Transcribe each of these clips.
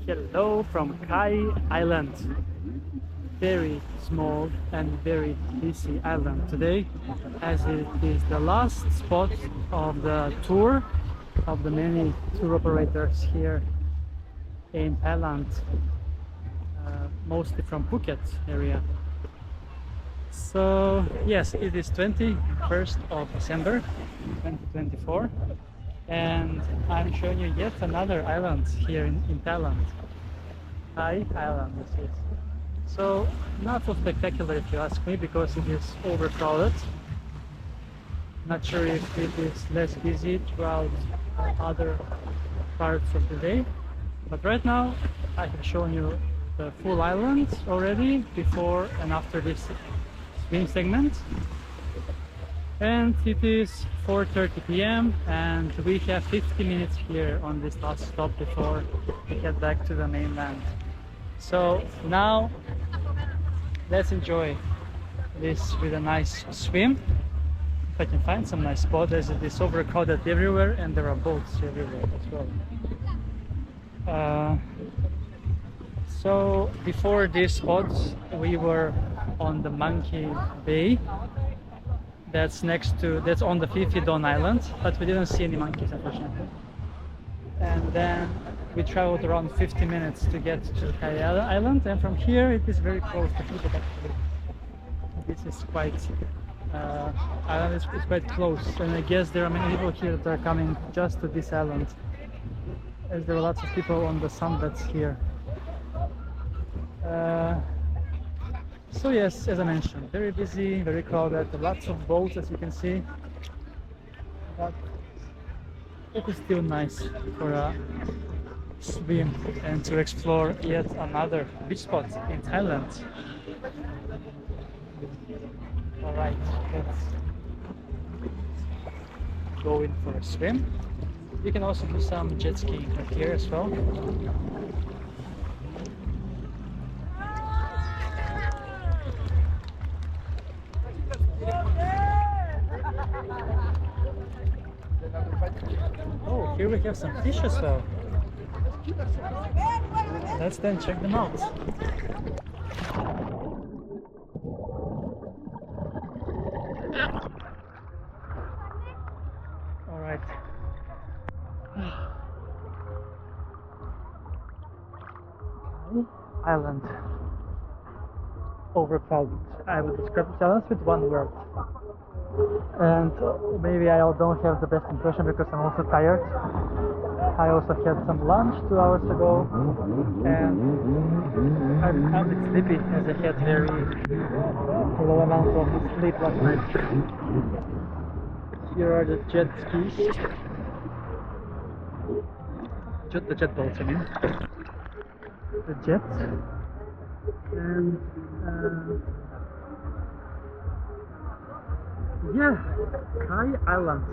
Hello from Khai Island. Very small and very busy island today, as it is the last spot of the tour of the many tour operators here in Thailand, mostly from Phuket area. So yes, it is 21st of December 2024, and I'm showing you yet another island here in Thailand. Khai Island this is. So not so spectacular if you ask me, because it is overcrowded. Not sure if it is less busy throughout other parts of the day, but right now I have shown you the full island already before and after this swim segment, and it is 4:30 p.m. and we have 50 minutes here on this last stop before we head back to the mainland. So now let's enjoy this with a nice swim. If I can find some nice spot, as it is overcrowded everywhere and there are boats everywhere as well. So before this spot we were on the Monkey Bay. That's on the Phi Island, but we didn't see any monkeys unfortunately. And then we traveled around 50 minutes to get to Khai Island, and from here it is very close to Phuket actually. This is quite island is quite close, and I guess there are many people here that are coming just to this island, as there are lots of people on the sunbeds here. So yes, as I mentioned, very busy, very crowded, lots of boats as you can see, but it is still nice for a swim and to explore yet another beach spot in Thailand. Alright, let's go in for a swim. You can also do some jet skiing right here as well. Oh, here we have some fish as well. Let's then check them out. All right. Island. Overcrowded. I would describe the island with one word. And maybe I don't have the best impression because I'm also tired. I also had some lunch 2 hours ago, and I'm a bit sleepy as I had very low amount of sleep last night. Here are the jet skis. The jet boats, I mean. The jets. And yeah, Khai Island.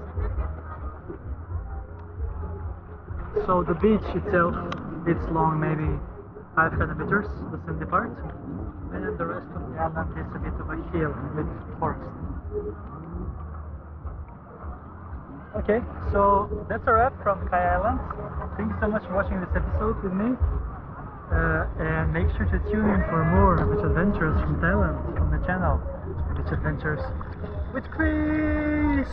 So the beach itself, it's long, maybe 500 meters, the sandy part, and the rest of the island is a bit of a hill with forest. Okay, so that's a wrap from Khai Island. Thank you so much for watching this episode with me, and make sure to tune in for more beach adventures from Thailand on the channel, Beach Adventures with Chris.